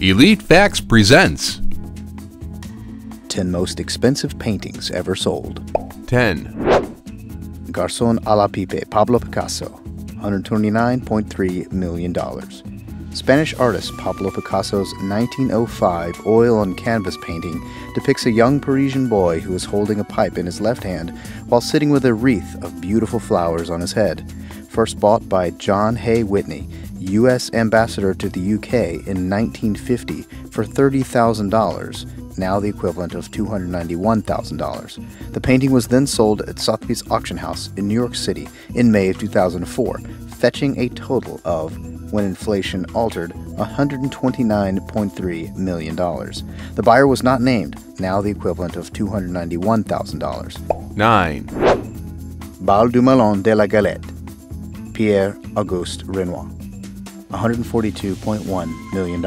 Elite Facts presents 10 most expensive paintings ever sold. 10. Garçon à la Pipe, Pablo Picasso, $129.3 million. Spanish artist Pablo Picasso's 1905 oil-on-canvas painting depicts a young Parisian boy who is holding a pipe in his left hand while sitting with a wreath of beautiful flowers on his head. First bought by John Hay Whitney, U.S. ambassador to the UK in 1950 for $30,000, now the equivalent of $291,000. The painting was then sold at Sotheby's auction house in New York City in May of 2004, fetching a total of, when inflation altered, $129.3 million. The buyer was not named, now the equivalent of $291,000. 9. Bal du Melon de la Galette, Pierre, Auguste, Renoir, $142.1 million.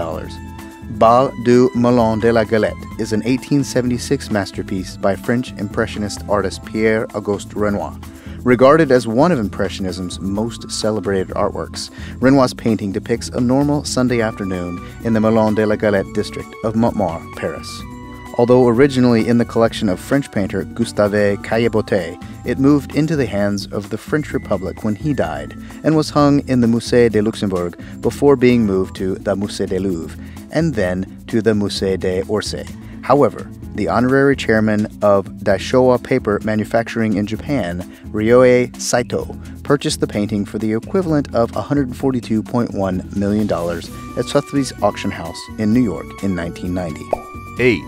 Bal du Melon de la Galette is an 1876 masterpiece by French Impressionist artist Pierre Auguste Renoir. Regarded as one of Impressionism's most celebrated artworks, Renoir's painting depicts a normal Sunday afternoon in the Melon de la Galette district of Montmartre, Paris. Although originally in the collection of French painter Gustave Caillebotte, it moved into the hands of the French Republic when he died and was hung in the Musée de Luxembourg before being moved to the Musée du Louvre and then to the Musée d'Orsay. However, the honorary chairman of Daishowa Paper Manufacturing in Japan, Ryohei Saito, purchased the painting for the equivalent of $142.1 million at Sotheby's auction house in New York in 1990. 8.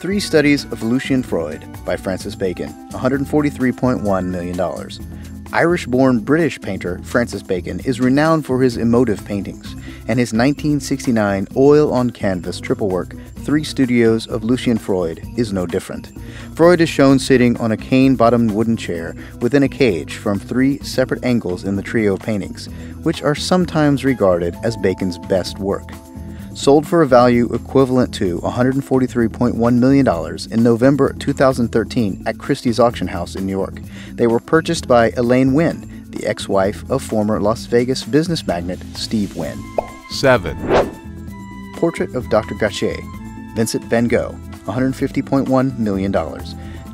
3 Studies of Lucian Freud by Francis Bacon, $143.1 million. Irish-born British painter Francis Bacon is renowned for his emotive paintings, and his 1969 oil-on-canvas triple work, 3 Studios of Lucian Freud, is no different. Freud is shown sitting on a cane-bottomed wooden chair within a cage from 3 separate angles in the trio of paintings, which are sometimes regarded as Bacon's best work. Sold for a value equivalent to $143.1 million in November 2013 at Christie's auction house in New York. They were purchased by Elaine Wynn, the ex-wife of former Las Vegas business magnate Steve Wynn. 7. Portrait of Dr. Gachet, Vincent van Gogh, $150.1 million.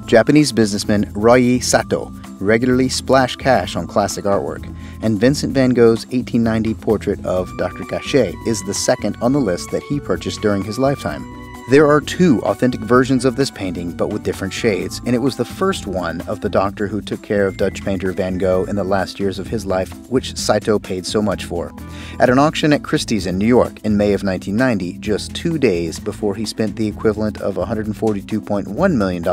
Japanese businessman Ryuichi Sato regularly splashed cash on classic artwork, and Vincent van Gogh's 1890 portrait of Dr. Gachet is the second on the list that he purchased during his lifetime. There are 2 authentic versions of this painting, but with different shades, and it was the first one of the doctor who took care of Dutch painter Van Gogh in the last years of his life, which Saito paid so much for. At an auction at Christie's in New York in May of 1990, just 2 days before he spent the equivalent of $142.1 million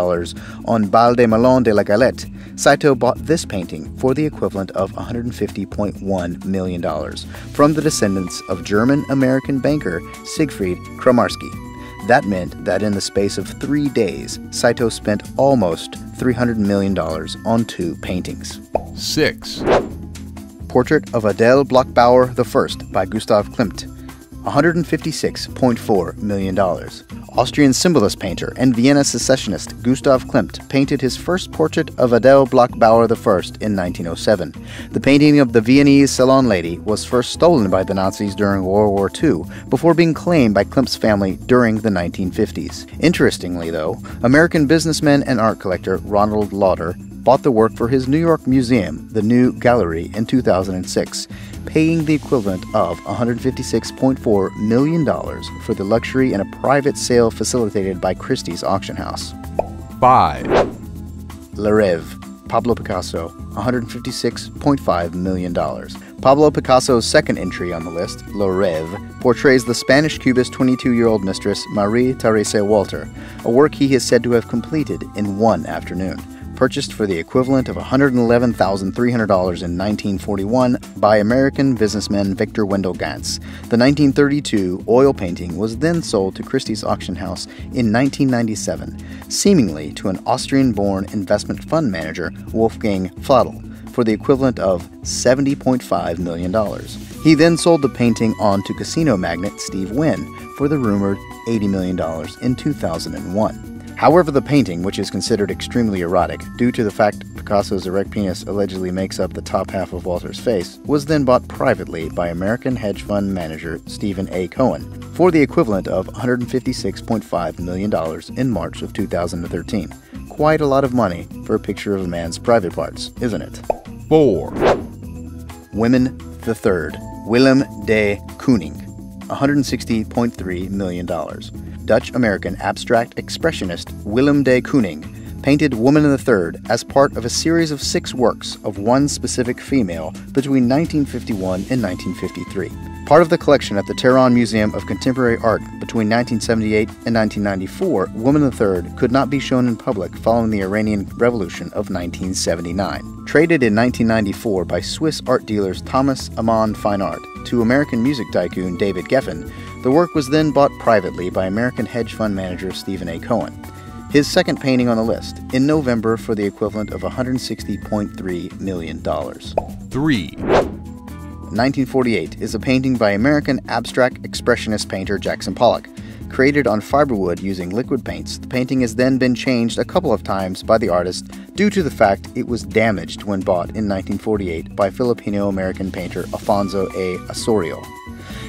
on Bal de Melon de la Galette, Saito bought this painting for the equivalent of $150.1 million from the descendants of German-American banker Siegfried Kramarski. That meant that in the space of 3 days, Saito spent almost $300 million on 2 paintings. 6. Portrait of Adele BlochBauer I by Gustav Klimt, $156.4 million. Austrian symbolist painter and Vienna secessionist Gustav Klimt painted his first portrait of Adele BlochBauer I in 1907. The painting of the Viennese salon lady was first stolen by the Nazis during World War II, before being claimed by Klimt's family during the 1950s. Interestingly, though, American businessman and art collector Ronald Lauder bought the work for his New York museum, the New Gallery, in 2006, paying the equivalent of $156.4 million for the luxury in a private sale facilitated by Christie's auction house. 5. Le Rêve, Pablo Picasso, $156.5 million. Pablo Picasso's second entry on the list, Le Rêve, portrays the Spanish Cubist 22-year-old mistress Marie Teresa Walter, a work he is said to have completed in 1 afternoon. Purchased for the equivalent of $111,300 in 1941 by American businessman Victor Wendell Gantz. The 1932 oil painting was then sold to Christie's auction house in 1997, seemingly to an Austrian-born investment fund manager, Wolfgang Fladl, for the equivalent of $70.5 million. He then sold the painting on to casino magnate Steve Wynn for the rumored $80 million in 2001. However, the painting, which is considered extremely erotic due to the fact Picasso's erect penis allegedly makes up the top half of Walter's face, was then bought privately by American hedge fund manager Stephen A. Cohen for the equivalent of $156.5 million in March of 2013. Quite a lot of money for a picture of a man's private parts, isn't it? 4, Women the Third, Willem de Kooning, $160.3 million. Dutch-American abstract expressionist Willem de Kooning painted Woman in the Third as part of a series of 6 works of one specific female between 1951 and 1953. Part of the collection at the Tehran Museum of Contemporary Art between 1978 and 1994, Woman in the Third could not be shown in public following the Iranian Revolution of 1979. Traded in 1994 by Swiss art dealers Thomas Amann Fine Art to American music tycoon David Geffen, the work was then bought privately by American hedge fund manager Stephen A. Cohen. His second painting on the list, in November for the equivalent of $160.3 million. 3, 1948 is a painting by American abstract expressionist painter Jackson Pollock. Created on fiberwood using liquid paints, the painting has then been changed a couple of times by the artist due to the fact it was damaged when bought in 1948 by Filipino-American painter Alfonso A. Osorio.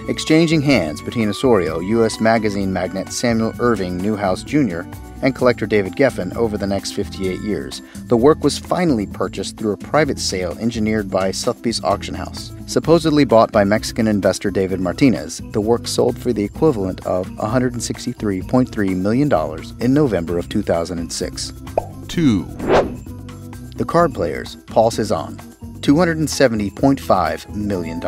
Exchanging hands between Osorio, U.S. magazine magnate Samuel Irving Newhouse Jr., and collector David Geffen over the next 58 years, the work was finally purchased through a private sale engineered by Sotheby's Auction House. Supposedly bought by Mexican investor David Martinez, the work sold for the equivalent of $163.3 million in November of 2006. 2, The Card Players, Paul Cezanne, $270.5 million.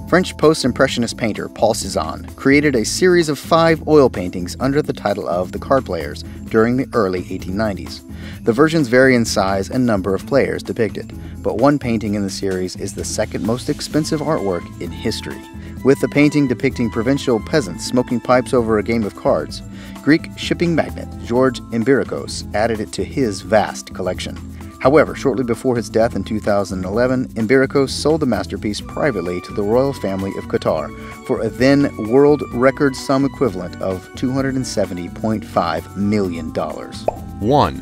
French post-impressionist painter Paul Cezanne created a series of 5 oil paintings under the title of The Card Players during the early 1890s. The versions vary in size and number of players depicted, but one painting in the series is the second most expensive artwork in history. With the painting depicting provincial peasants smoking pipes over a game of cards, Greek shipping magnate George Imbirikos added it to his vast collection. However, shortly before his death in 2011, Imbirikos sold the masterpiece privately to the royal family of Qatar for a then world record sum equivalent of $270.5 million. 1,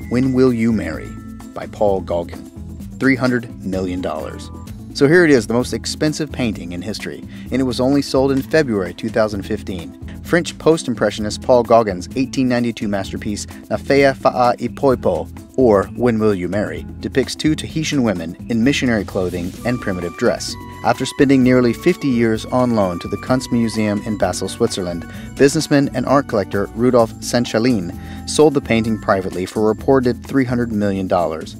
When Will You Marry? By Paul Gauguin, $300 million. So here it is, the most expensive painting in history, and it was only sold in February 2015. French post-impressionist Paul Gauguin's 1892 masterpiece Na Fea Fa'a I Poipo, or When Will You Marry, depicts 2 Tahitian women in missionary clothing and primitive dress. After spending nearly 50 years on loan to the Kunstmuseum in Basel, Switzerland, businessman and art collector Rudolf Sanchalin sold the painting privately for a reported $300 million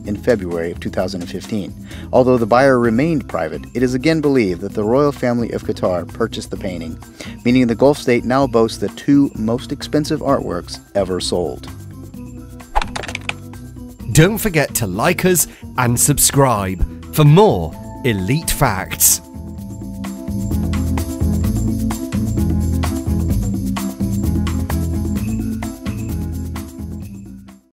in February of 2015. Although the buyer remained private, it is again believed that the royal family of Qatar purchased the painting, meaning the Gulf state now boasts the 2 most expensive artworks ever sold. Don't forget to like us and subscribe for more elite facts.